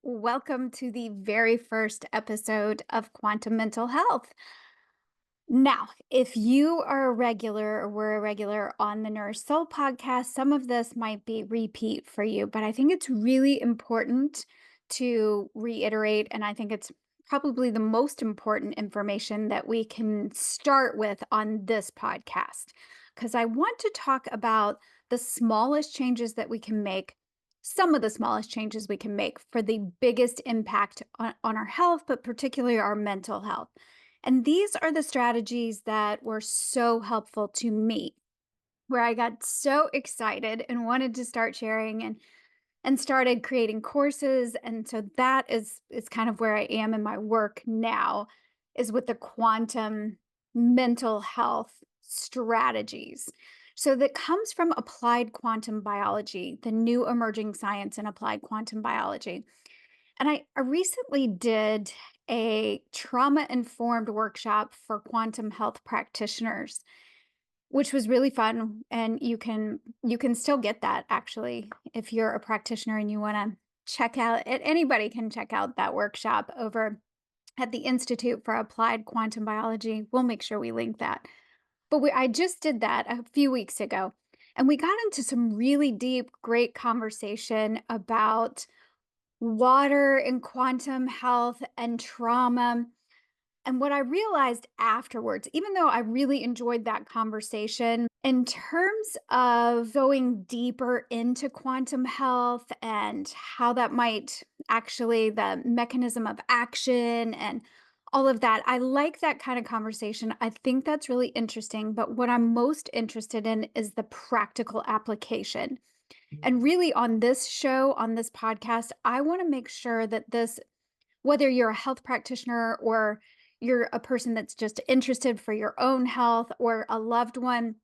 Welcome to the very first episode of Quantum Mental Health. Now, if you are a regular or were a regular on the Nourished Soul podcast, some of this might be repeat for you, but I think it's really important to reiterate. And I think it's probably the most important information that we can start with on this podcast, because I want to talk about the smallest changes that we can make, some of the smallest changes we can make for the biggest impact on our health, but particularly our mental health. And these are the strategies that were so helpful to me, where I got so excited and wanted to start sharing and started creating courses. And so that is kind of where I am in my work now, is with the quantum mental health strategies. So that comes from applied quantum biology, the new emerging science in applied quantum biology. And I recently did a trauma informed workshop for quantum health practitioners, which was really fun. And you can still get that, actually, if you're a practitioner and you want to check out it. Anybody can check out that workshop over at the Institute for Applied Quantum Biology. We'll make sure we link that. But I just did that a few weeks ago, and we got into some really deep, great conversation about water and quantum health and trauma. And what I realized afterwards, even though I really enjoyed that conversation, in terms of going deeper into quantum health and how that might actually, the mechanism of action and all of that, I like that kind of conversation. I think that's really interesting. But what I'm most interested in is the practical application. And really, on this show, on this podcast, I want to make sure that this, whether you're a health practitioner or you're a person that's just interested for your own health or a loved one,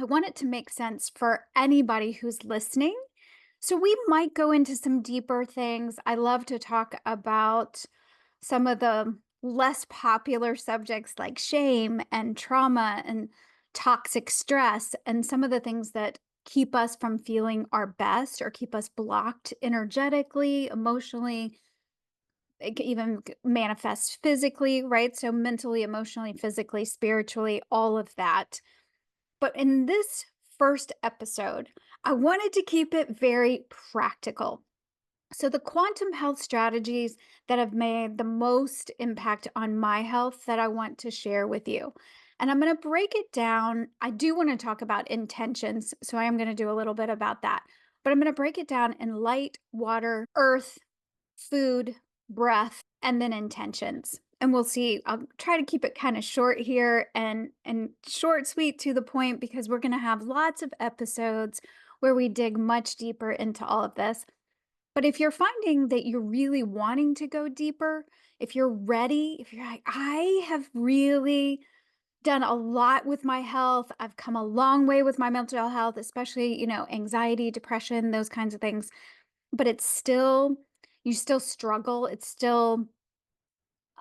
I want it to make sense for anybody who's listening. So we might go into some deeper things. I love to talk about some of the less popular subjects like shame and trauma and toxic stress and some of the things that keep us from feeling our best or keep us blocked energetically, emotionally. It can even manifest physically, right? So, mentally, emotionally, physically, spiritually, all of that. But in this first episode, I wanted to keep it very practical. So, the quantum health strategies that have made the most impact on my health that I want to share with you. And I'm going to break it down. I do want to talk about intentions. So, I am going to do a little bit about that. But I'm going to break it down in light, water, earth, food, breath, and then intentions. And we'll see. I'll try to keep it kind of short here and short, sweet, to the point, because we're going to have lots of episodes where we dig much deeper into all of this. But if you're finding that you're really wanting to go deeper, if you're ready, if you're like, I have really done a lot with my health, I've come a long way with my mental health, especially, anxiety, depression, those kinds of things, but you still struggle. It's still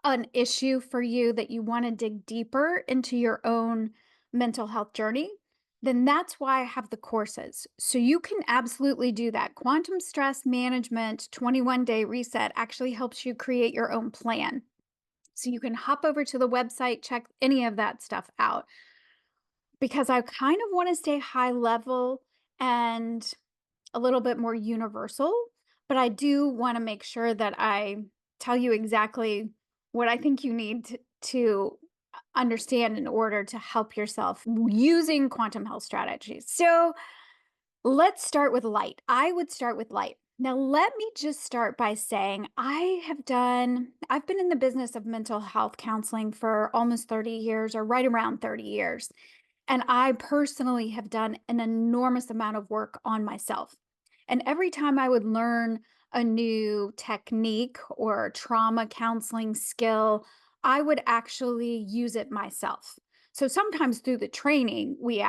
an issue for you that you want to dig deeper into your own mental health journey, then that's why I have the courses. So you can absolutely do that. Quantum Stress Management 21-Day Reset actually helps you create your own plan. So you can hop over to the website, check any of that stuff out, because I kind of want to stay high level and a little bit more universal, but I do want to make sure that I tell you exactly what I think you need to understand in order to help yourself using quantum health strategies. So let's start with light. I would start with light. Now, let me just start by saying I've been in the business of mental health counseling for almost 30 years, or right around 30 years. And I personally have done an enormous amount of work on myself. And every time I would learn a new technique or trauma counseling skill, I would actually use it myself. So sometimes through the training, we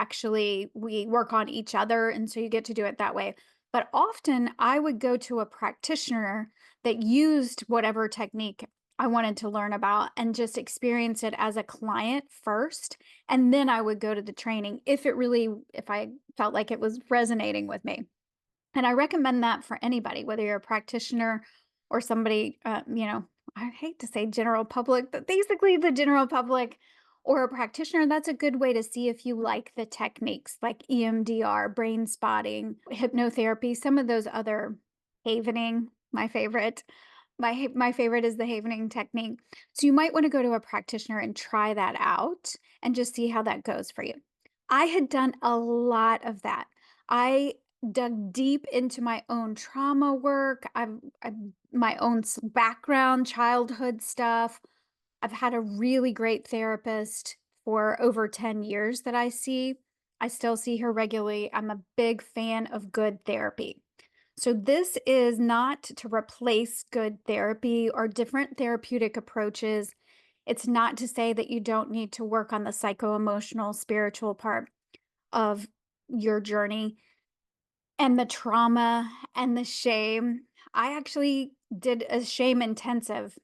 work on each other, and so you get to do it that way. But often I would go to a practitioner that used whatever technique I wanted to learn about and just experience it as a client first. And then I would go to the training if I felt like it was resonating with me. And I recommend that for anybody, whether you're a practitioner or somebody, I hate to say general public, but basically the general public or a practitioner, that's a good way to see if you like the techniques like EMDR, brain spotting, hypnotherapy, some of those other havening, my favorite. My favorite is the havening technique. So you might want to go to a practitioner and try that out and just see how that goes for you. I had done a lot of that. I dug deep into my own trauma work. I've my own background, childhood stuff. I've had a really great therapist for over 10 years that I see. I still see her regularly. I'm a big fan of good therapy. So, this is not to replace good therapy or different therapeutic approaches. It's not to say that you don't need to work on the psycho emotional, spiritual part of your journey and the trauma and the shame. I actually did a shame intensive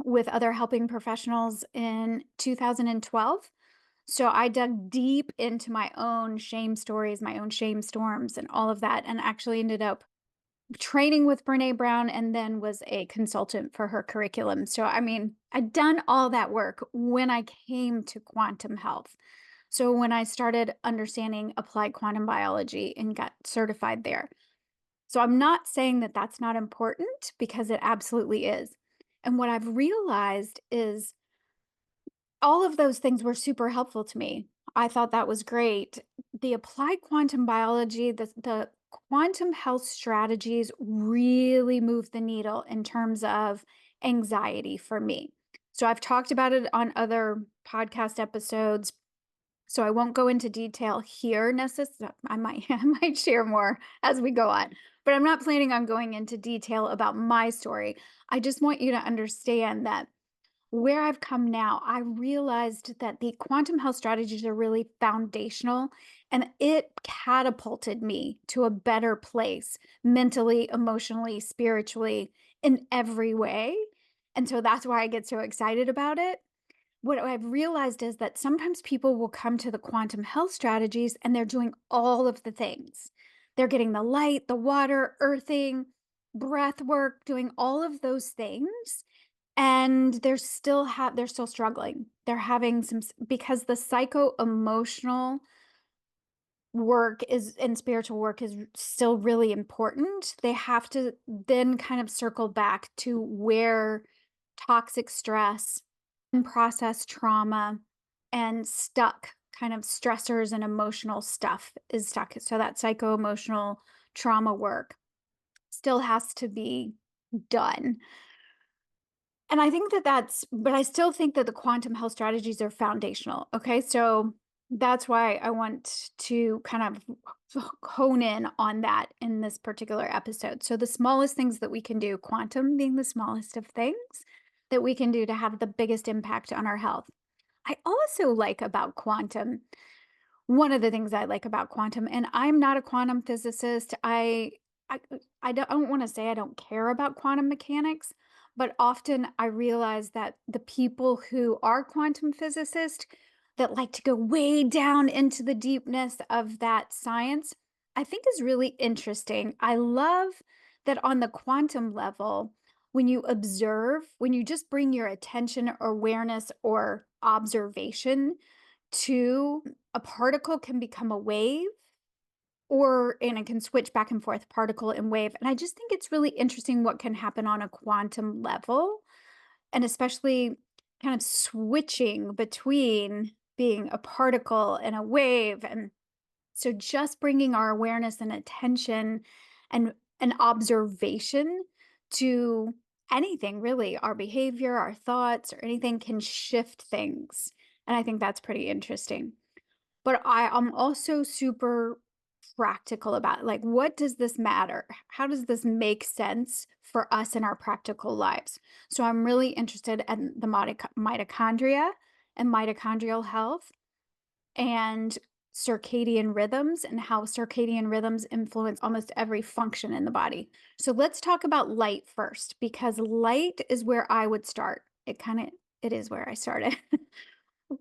with other helping professionals in 2012. So I dug deep into my own shame stories, my own shame storms, and all of that, and actually ended up training with Brene Brown and then was a consultant for her curriculum. So, I mean, I'd done all that work when I came to quantum health. So, when I started understanding applied quantum biology and got certified there. So, I'm not saying that that's not important because it absolutely is. And what I've realized is all of those things were super helpful to me. I thought that was great. The applied quantum biology, the quantum health strategies really move the needle in terms of anxiety for me. So I've talked about it on other podcast episodes. So I won't go into detail here necessarily. I might share more as we go on, but I'm not planning on going into detail about my story. I just want you to understand that where I've come now, I realized that the quantum health strategies are really foundational and it catapulted me to a better place mentally, emotionally, spiritually, in every way. And so that's why I get so excited about it. What I've realized is that sometimes people will come to the quantum health strategies and they're doing all of the things. They're getting the light, the water, earthing, breath work, doing all of those things and they're still struggling. They're having because the psycho-emotional work is and spiritual work is still really important. They have to then kind of circle back to where toxic stress, unprocessed trauma, and stuck kind of stressors and emotional stuff is stuck. So that psycho-emotional trauma work still has to be done. And I think that but I still think that the quantum health strategies are foundational. Okay. So that's why I want to kind of hone in on that in this particular episode. So, the smallest things that we can do, quantum being the smallest of things that we can do to have the biggest impact on our health. I also like about quantum one of the things I like about quantum, and I'm not a quantum physicist. I I don't want to say I don't care about quantum mechanics, but often I realize that the people who are quantum physicists that like to go way down into the deepness of that science, I think is really interesting. I love that on the quantum level, when you observe, when you just bring your attention or awareness or observation to a particle can become a wave and it can switch back and forth particle and wave. And I just think it's really interesting what can happen on a quantum level and especially kind of switching between being a particle and a wave. And so just bringing our awareness and attention and an observation to anything really, our behavior, our thoughts, or anything can shift things. And I think that's pretty interesting. But I'm also super practical about it. Like, what does this matter? How does this make sense for us in our practical lives? So I'm really interested in the mitochondria and mitochondrial health and circadian rhythms and how circadian rhythms influence almost every function in the body. So let's talk about light first because light is where I would start. It is where I started.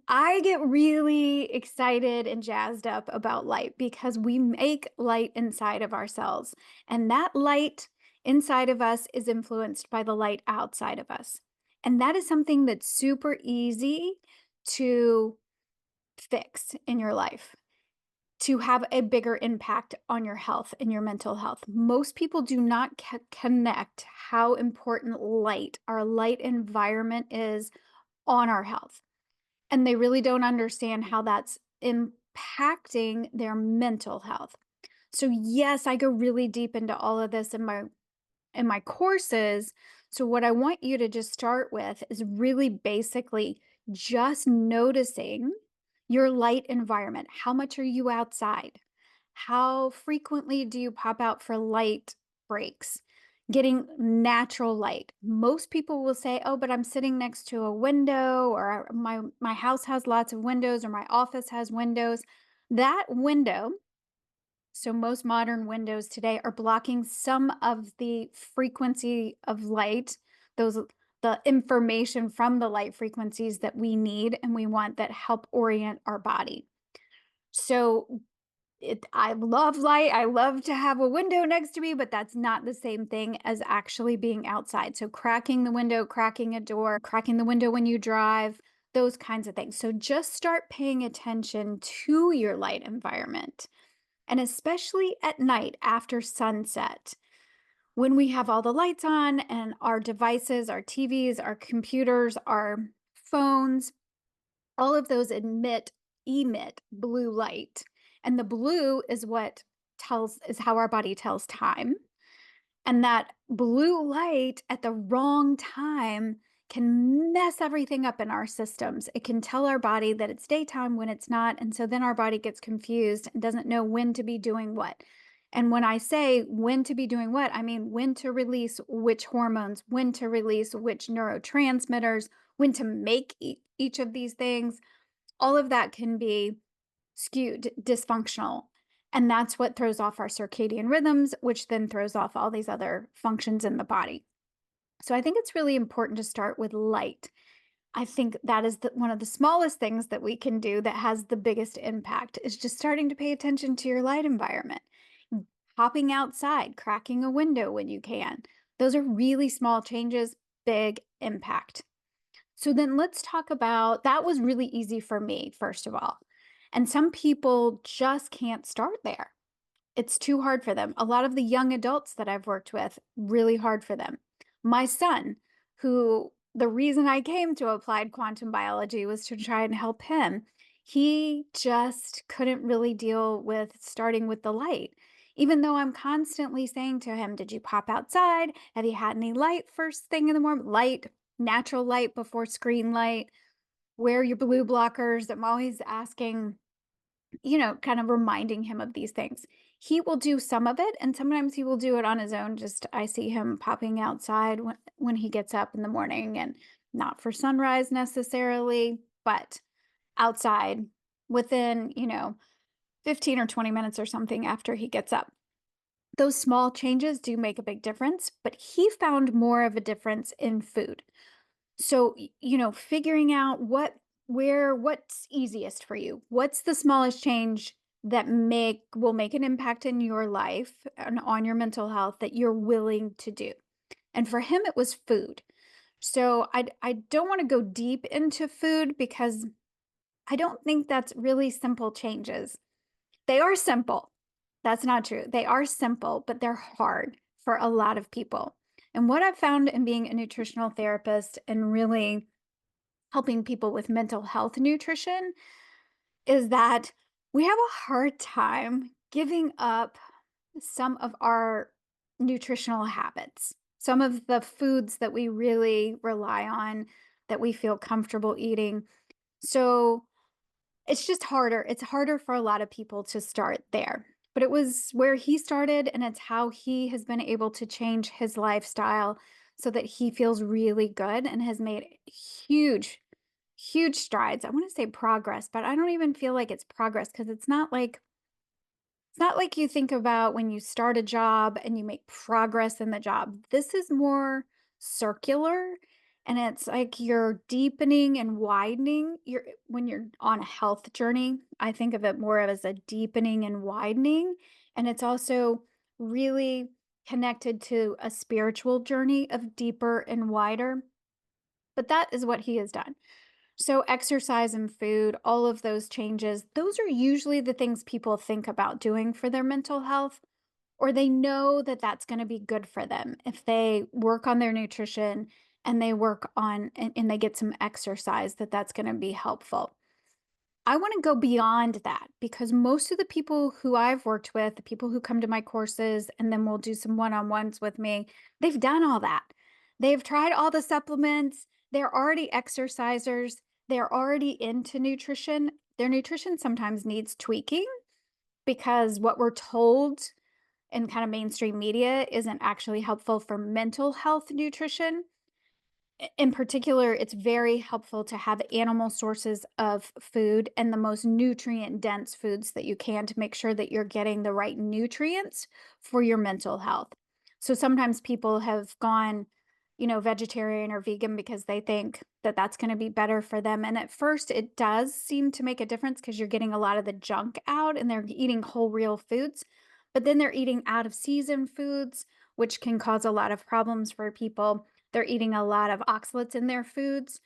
I get really excited and jazzed up about light because we make light inside of ourselves. And that light inside of us is influenced by the light outside of us. And that is something that's super easy to fix in your life, to have a bigger impact on your health and your mental health. Most people do not connect how important light, our light environment is on our health. And they really don't understand how that's impacting their mental health. So yes, I go really deep into all of this in my courses. So what I want you to just start with is really basically just noticing your light environment. How much are you outside? How frequently do you pop out for light breaks? Getting natural light. Most people will say, "Oh, but I'm sitting next to a window or my house has lots of windows or my office has windows." That window, so most modern windows today are blocking some of the frequency of light, those the information from the light frequencies that we need and we want that help orient our body. So I love light. I love to have a window next to me, but that's not the same thing as actually being outside. So cracking the window, cracking a door, cracking the window when you drive, those kinds of things. So just start paying attention to your light environment. And especially at night after sunset, when we have all the lights on and our devices, our TVs, our computers, our phones, all of those emit blue light. And the blue is what is how our body tells time. And that blue light at the wrong time can mess everything up in our systems. It can tell our body that it's daytime when it's not. And so then our body gets confused and doesn't know when to be doing what. And when I say when to be doing what, I mean when to release which hormones, when to release which neurotransmitters, when to make each of these things. All of that can be skewed, dysfunctional. And that's what throws off our circadian rhythms, which then throws off all these other functions in the body. So I think it's really important to start with light. I think that is one of the smallest things that we can do that has the biggest impact is just starting to pay attention to your light environment. Hopping outside, cracking a window when you can. Those are really small changes, big impact. So then let's talk about that was really easy for me, first of all. And some people just can't start there. It's too hard for them. A lot of the young adults that I've worked with, really hard for them. My son, who the reason I came to applied quantum biology was to try and help him. He just couldn't really deal with starting with the light. Even though I'm constantly saying to him, "Did you pop outside? Have you had any light first thing in the morning? Light, natural light before screen light. Wear your blue blockers." I'm always asking, kind of reminding him of these things. He will do some of it, and sometimes he will do it on his own. Just I see him popping outside when he gets up in the morning, and not for sunrise necessarily, but outside within, 15 or 20 minutes or something after he gets up. Those small changes do make a big difference, but he found more of a difference in food. So, figuring out what's easiest for you. What's the smallest change that will make an impact in your life and on your mental health that you're willing to do? And for him it was food. So, I don't want to go deep into food because I don't think that's really simple changes. They are simple. That's not true. They are simple, but they're hard for a lot of people. And what I've found in being a nutritional therapist and really helping people with mental health nutrition is that we have a hard time giving up some of our nutritional habits, some of the foods that we really rely on, that we feel comfortable eating. So it's just harder. It's harder for a lot of people to start there. But it was where he started, and it's how he has been able to change his lifestyle so that he feels really good and has made huge, huge strides. I want to say progress, but I don't even feel like it's progress because it's not like you think about when you start a job and you make progress in the job. This is more circular, and it's like you're deepening and widening. When you're on a health journey, I think of it more as a deepening and widening. And it's also really connected to a spiritual journey of deeper and wider. But that is what he has done. So, exercise and food, all of those changes, those are usually the things people think about doing for their mental health, or they know that that's going to be good for them if they work on their nutrition and they work on and they get some exercise, that's going to be helpful. I want to go beyond that because most of the people who I've worked with, the people who come to my courses and then will do some one on ones with me, they've done all that. They've tried all the supplements. They're already exercisers. They're already into nutrition. Their nutrition sometimes needs tweaking because what we're told in kind of mainstream media isn't actually helpful for mental health nutrition. In particular, it's very helpful to have animal sources of food and the most nutrient dense foods that you can to make sure that you're getting the right nutrients for your mental health. So sometimes people have gone, vegetarian or vegan because they think that that's going to be better for them. And at first, it does seem to make a difference because you're getting a lot of the junk out and they're eating whole, real foods. But then they're eating out of season foods, which can cause a lot of problems for people. They're eating a lot of oxalates in their foods,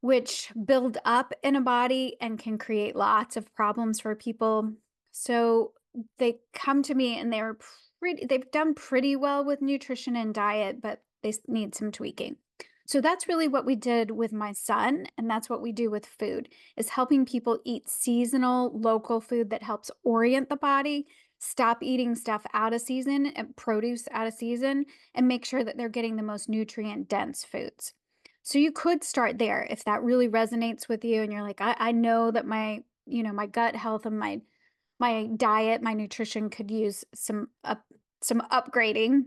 which build up in a body and can create lots of problems for people. So they come to me and they've done pretty well with nutrition and diet, but they need some tweaking. So that's really what we did with my son, and that's what we do with food, is helping people eat seasonal, local food that helps orient the body, stop eating stuff out of season and produce out of season, and make sure that they're getting the most nutrient dense foods. So you could start there if that really resonates with you and you're like, I know that my gut health and my diet, my nutrition could use some upgrading,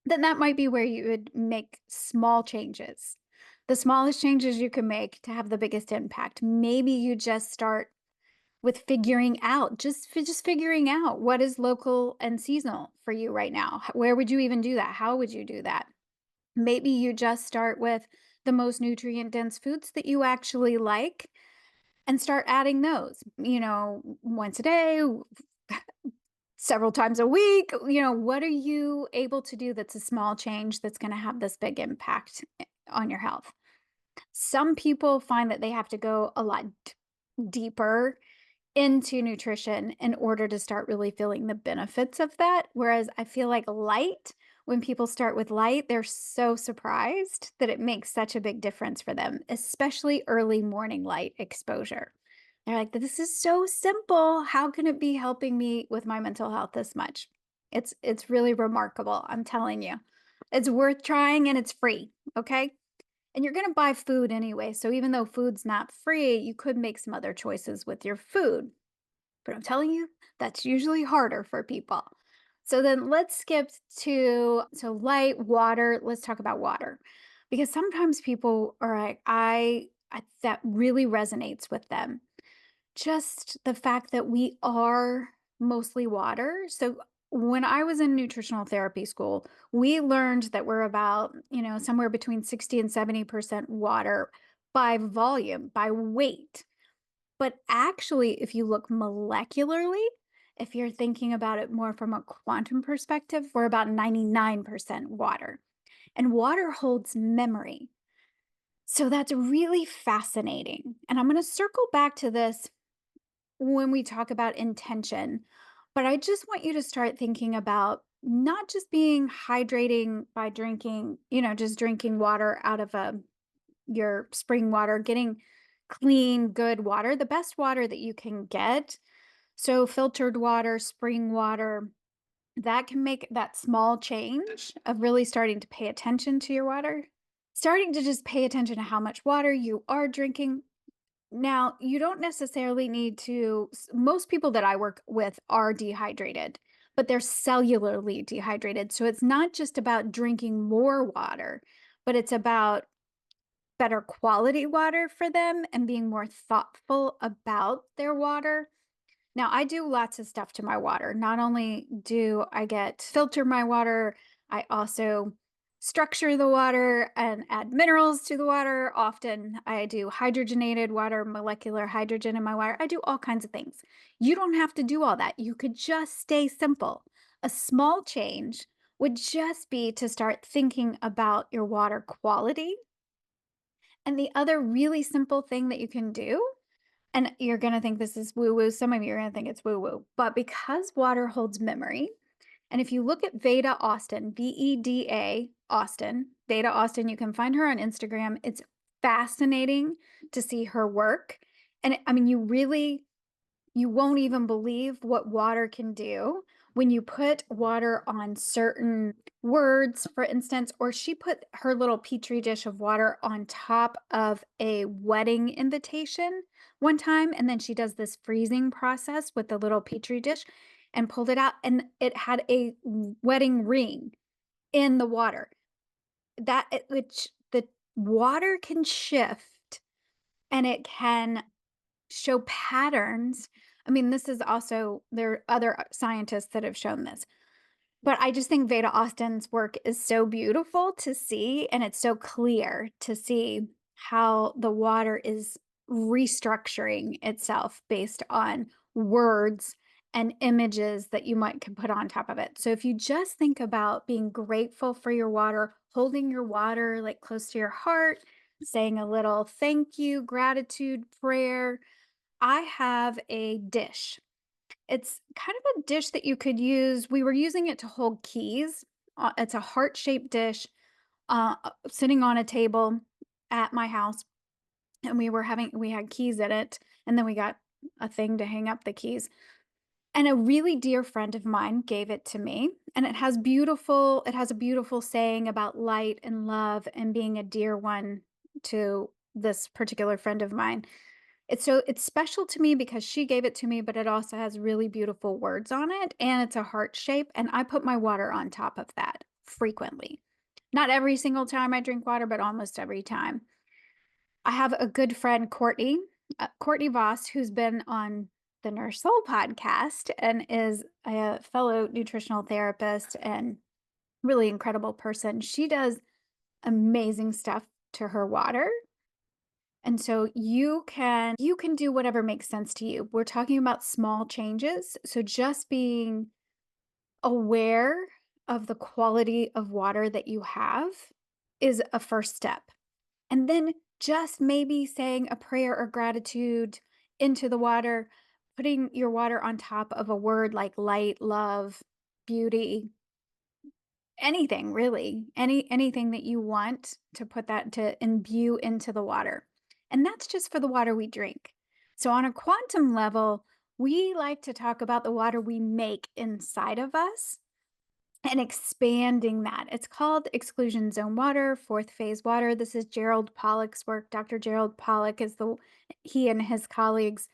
then that might be where you would make small changes. The smallest changes you can make to have the biggest impact. Maybe you just start with figuring out, just figuring out what is local and seasonal for you right now. Where would you even do that? How would you do that? Maybe you just start with the most nutrient dense foods that you actually like and start adding those, once a day, several times a week. What are you able to do that's a small change that's going to have this big impact on your health? Some people find that they have to go a lot deeper into nutrition in order to start really feeling the benefits of that. Whereas I feel like light, when people start with light, they're so surprised that it makes such a big difference for them, especially early morning light exposure. They're like, this is so simple. How can it be helping me with my mental health this much? It's really remarkable. I'm telling you. It's worth trying and it's free. Okay. And you're going to buy food anyway. So even though food's not free, you could make some other choices with your food. But I'm telling you, that's usually harder for people. So then let's skip to light, water. Let's talk about water. Because sometimes people are like, I that really resonates with them. Just the fact that we are mostly water. So when I was in nutritional therapy school, we learned that we're about, somewhere between 60 and 70% water by volume, by weight. But actually, if you look molecularly, if you're thinking about it more from a quantum perspective, we're about 99% water. And water holds memory. So that's really fascinating. And I'm going to circle back to this when we talk about intention. But I just want you to start thinking about not just being hydrating by drinking, just drinking water out of your spring water, getting clean, good water, the best water that you can get. So filtered water, spring water, that can make that small change of really starting to pay attention to your water, starting to just pay attention to how much water you are drinking. Now, you don't necessarily need to, most people that I work with are dehydrated, but they're cellularly dehydrated. So it's not just about drinking more water, but it's about better quality water for them and being more thoughtful about their water. Now, I do lots of stuff to my water. Not only do I filter my water, I also structure the water and add minerals to the water. Often I do hydrogenated water, molecular hydrogen in my water. I do all kinds of things. You don't have to do all that. You could just stay simple. A small change would just be to start thinking about your water quality. And the other really simple thing that you can do, and you're going to think this is woo woo, some of you are going to think it's woo woo, but because water holds memory, and if you look at Veda Austin, Veda Austin, Veda Austin, you can find her on Instagram. It's fascinating to see her work. And I mean, you won't even believe what water can do when you put water on certain words, for instance, or she put her little petri dish of water on top of a wedding invitation one time. And then she does this freezing process with the little petri dish and pulled it out, and it had a wedding ring in the water. Which the water can shift and it can show patterns. I mean, this is also, there are other scientists that have shown this, but I just think Veda Austin's work is so beautiful to see, and it's so clear to see how the water is restructuring itself based on words and images that you might can put on top of it. So if you just think about being grateful for your water, holding your water like close to your heart, saying a little thank you, gratitude prayer. I have a dish. It's kind of a dish that you could use. We were using it to hold keys. It's a heart-shaped dish, sitting on a table at my house, and we had keys in it, and then we got a thing to hang up the keys. And a really dear friend of mine gave it to me, and it has a beautiful saying about light and love and being a dear one to this particular friend of mine. It's special to me because she gave it to me, but it also has really beautiful words on it, and it's a heart shape, and I put my water on top of that frequently. Not every single time I drink water, but almost every time. I have a good friend, Courtney Voss, who's been on the Nurse Soul podcast and is a fellow nutritional therapist and really incredible person. She does amazing stuff to her water. And so you can do whatever makes sense to you. We're talking about small changes. So just being aware of the quality of water that you have is a first step. And then just maybe saying a prayer or gratitude into the water, putting your water on top of a word like light, love, beauty, anything really, anything that you want to put that to imbue into the water. And that's just for the water we drink. So on a quantum level, we like to talk about the water we make inside of us and expanding that. It's called exclusion zone water, fourth phase water. This is Gerald Pollack's work. Dr. Gerald Pollack is he and his colleagues,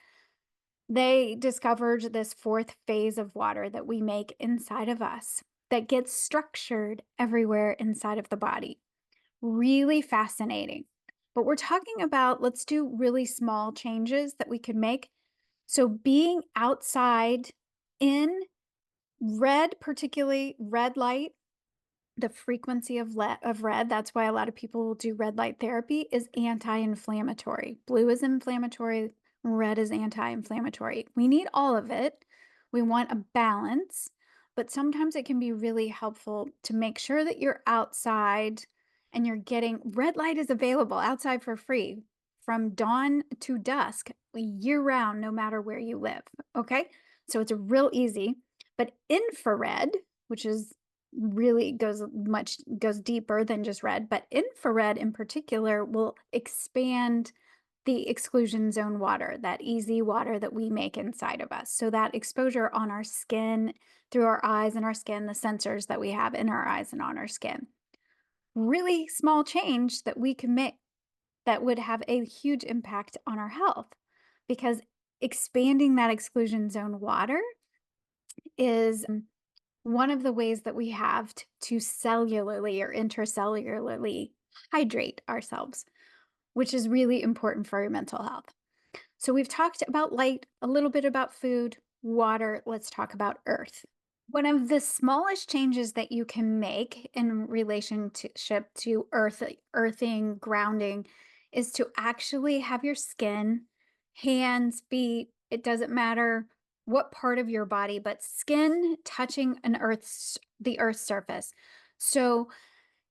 they discovered this fourth phase of water that we make inside of us that gets structured everywhere inside of the body. Really fascinating. But we're talking about, let's do really small changes that we could make. So being outside in red, particularly red light, the frequency of red, that's why a lot of people will do red light therapy, is anti-inflammatory. Blue is inflammatory, red is anti-inflammatory. We need all of it. We want a balance, but sometimes it can be really helpful to make sure that you're outside and you're getting red light is available outside for free from dawn to dusk year round, no matter where you live. Okay. So it's real easy, but infrared, which is really goes deeper than just red, but infrared in particular will expand the exclusion zone water, that easy water that we make inside of us. So that exposure on our skin, through our eyes and our skin, the sensors that we have in our eyes and on our skin. Really small change that we can make that would have a huge impact on our health, because expanding that exclusion zone water is one of the ways that we have to cellularly or intracellularly hydrate ourselves, which is really important for your mental health. So we've talked about light, a little bit about food, water. Let's talk about earth. One of the smallest changes that you can make in relationship to earthing, grounding, is to actually have your skin, hands, feet, it doesn't matter, what part of your body, but skin touching the earth's surface. So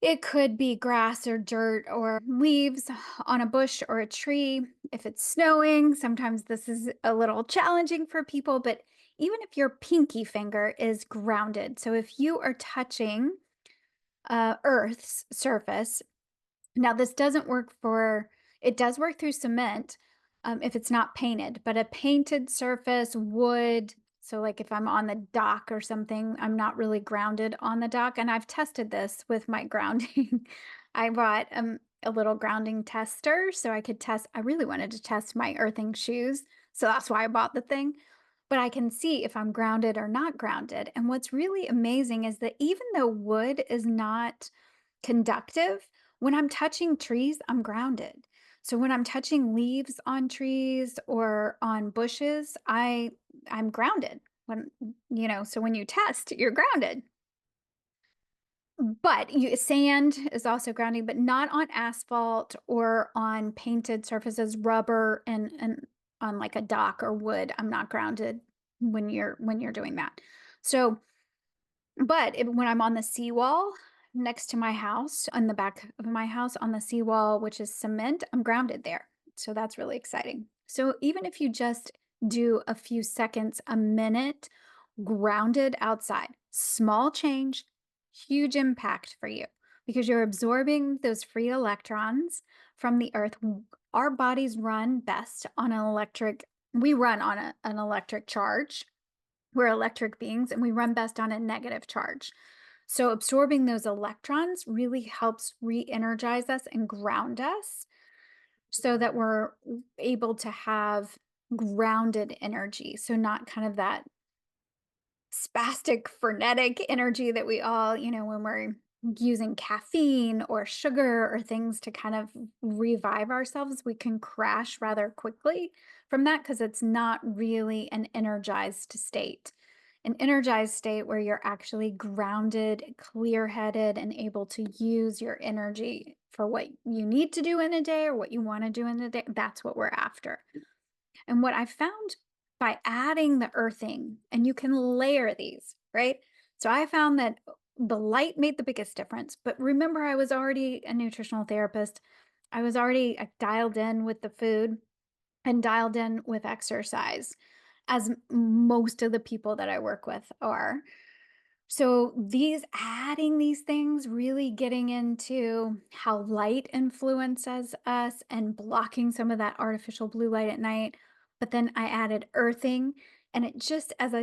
it could be grass or dirt or leaves on a bush or a tree. If it's snowing, sometimes this is a little challenging for people, but even if your pinky finger is grounded, so if you are touching Earth's surface, now this doesn't work for, it does work through cement if it's not painted, but a painted surface would, so like if I'm on the dock or something, I'm not really grounded on the dock. And I've tested this with my grounding. I bought a little grounding tester so I could test. I really wanted to test my earthing shoes. So that's why I bought the thing. But I can see if I'm grounded or not grounded. And what's really amazing is that even though wood is not conductive, when I'm touching trees, I'm grounded. So when I'm touching leaves on trees or on bushes, I'm grounded. When so when you test, you're grounded. But sand is also grounding, but not on asphalt or on painted surfaces, rubber and on like a dock or wood. I'm not grounded when you're doing that. So but when I'm on the seawall next to my house, on the back of my house on the seawall, which is cement, I'm grounded there. So that's really exciting. So even if you just do a few seconds, a minute grounded outside, small change, huge impact for you because you're absorbing those free electrons from the earth. Our bodies run best on we run on an electric charge. We're electric beings and we run best on a negative charge. So absorbing those electrons really helps re-energize us and ground us so that we're able to have grounded energy. So not kind of that spastic, frenetic energy that we all, when we're using caffeine or sugar or things to kind of revive ourselves, we can crash rather quickly from that because it's not really an energized state. An energized state where you're actually grounded, clear headed, and able to use your energy for what you need to do in a day or what you want to do in a day. That's what we're after. And what I found by adding the earthing, and you can layer these, right? So I found that the light made the biggest difference. But remember, I was already a nutritional therapist. I was already dialed in with the food and dialed in with exercise, as most of the people that I work with are. So adding these things, really getting into how light influences us and blocking some of that artificial blue light at night. But then I added earthing, and it just, as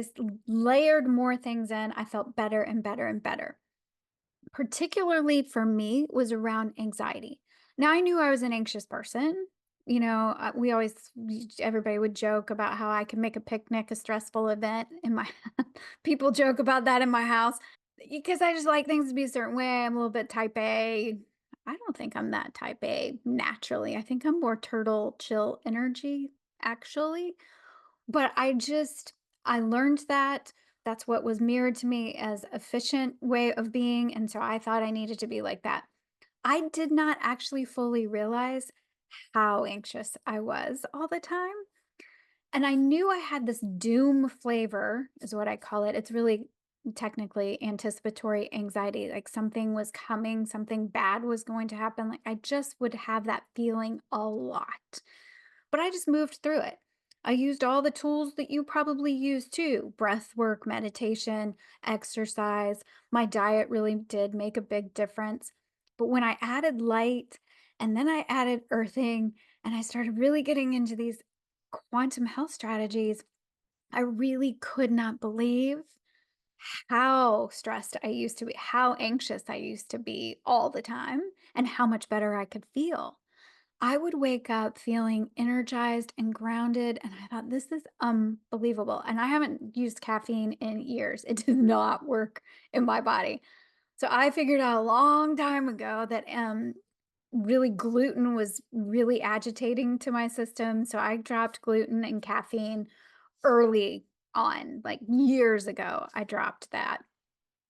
layered more things in, I felt better and better and better. Particularly for me was around anxiety. Now I knew I was an anxious person. Everybody would joke about how I can make a picnic a stressful event in my, people joke about that in my house because I just like things to be a certain way. I'm a little bit type A. I don't think I'm that type A naturally. I think I'm more turtle chill energy, actually. But I learned that that's what was mirrored to me as efficient way of being, and so I thought I needed to be like that. I did not actually fully realize how anxious I was all the time. And I knew I had this doom flavor, is what I call it. It's really technically anticipatory anxiety, like something was coming, something bad was going to happen. Like I just would have that feeling a lot. But I just moved through it. I used all the tools that you probably use too: breath work, meditation, exercise. My diet really did make a big difference. But when I added light and then I added earthing and I started really getting into these quantum health strategies, I really could not believe how stressed I used to be, how anxious I used to be all the time, and how much better I could feel. I would wake up feeling energized and grounded, and I thought, this is unbelievable. And I haven't used caffeine in years. It did not work in my body. So I figured out a long time ago that really gluten was really agitating to my system. So I dropped gluten and caffeine early on, like years ago. I dropped that.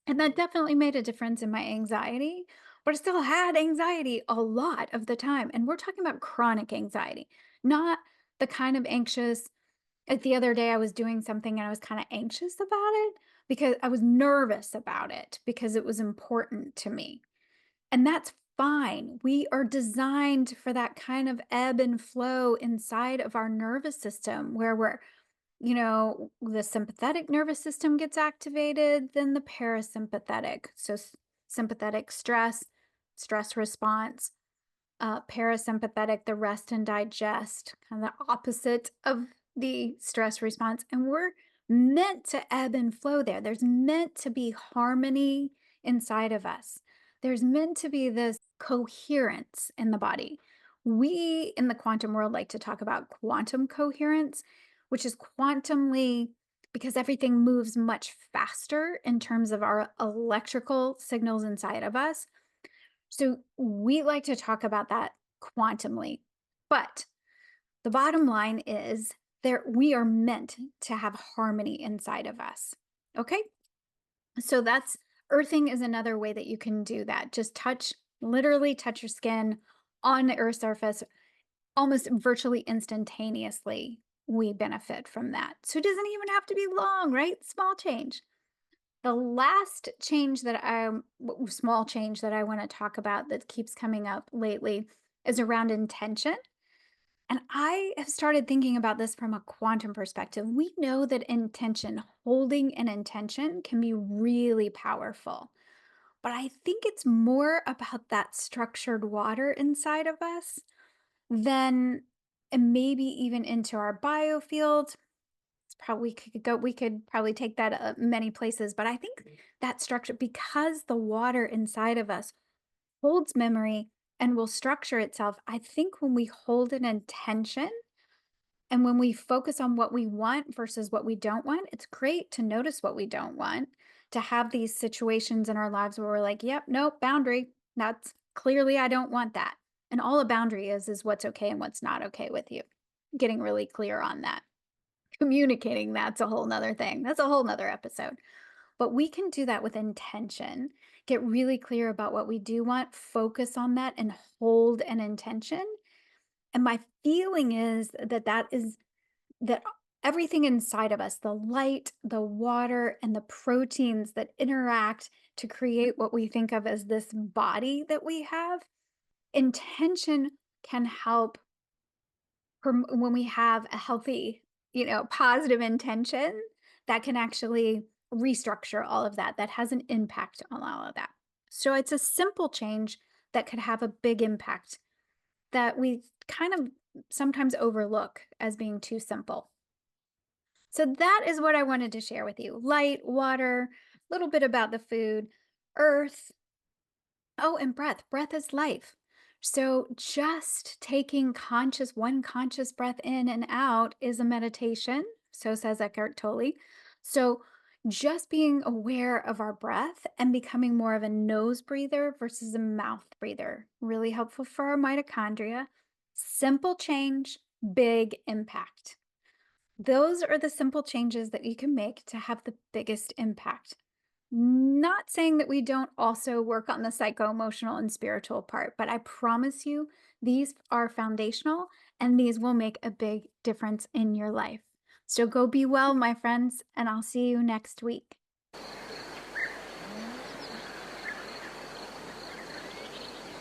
And that definitely made a difference in my anxiety, but I still had anxiety a lot of the time. And we're talking about chronic anxiety, not the kind of anxious Like the other day, I was doing something and I was kind of anxious about it because I was nervous about it because it was important to me. And that's fine. We are designed for that kind of ebb and flow inside of our nervous system where the sympathetic nervous system gets activated, then the parasympathetic. So, sympathetic stress response, parasympathetic, the rest and digest, kind of the opposite of the stress response. And we're meant to ebb and flow there. There's meant to be harmony inside of us. There's meant to be this coherence in the body. We in the quantum world like to talk about quantum coherence, which is quantumly because everything moves much faster in terms of our electrical signals inside of us. So we like to talk about that quantumly. But the bottom line is there we are meant to have harmony inside of us. Okay? So that's earthing is another way that you can do that. Just literally touch your skin on the earth surface almost virtually instantaneously. We benefit from that. So it doesn't even have to be long, right? Small change. The last change small change that I want to talk about that keeps coming up lately is around intention. And I have started thinking about this from a quantum perspective. We know that holding an intention can be really powerful. But I think it's more about that structured water inside of us than and maybe even into our biofield. We could probably take that many places, but I think that structure, because the water inside of us holds memory and will structure itself. I think when we hold an intention and when we focus on what we want versus what we don't want, it's great to notice what we don't want, to have these situations in our lives where we're like, yep, nope, boundary. That's clearly I don't want that. And all a boundary is what's okay and what's not okay with you. Getting really clear on that. Communicating that's a whole nother thing. That's a whole nother episode. But we can do that with intention, get really clear about what we do want, focus on that, and hold an intention. And my feeling is that everything inside of us, the light, the water, and the proteins that interact to create what we think of as this body that we have, intention can help when we have a healthy, positive intention that can actually restructure all of that, that has an impact on all of that. So it's a simple change that could have a big impact that we kind of sometimes overlook as being too simple. So that is what I wanted to share with you. Light, water, a little bit about the food, earth. Oh, and breath. Breath is life. So just taking one conscious breath in and out is a meditation. So says Eckhart Tolle. So just being aware of our breath and becoming more of a nose breather versus a mouth breather. Really helpful for our mitochondria. Simple change, big impact. Those are the simple changes that you can make to have the biggest impact. Not saying that we don't also work on the psycho emotional and spiritual part, but I promise you, these are foundational and these will make a big difference in your life. So go be well, my friends, and I'll see you next week.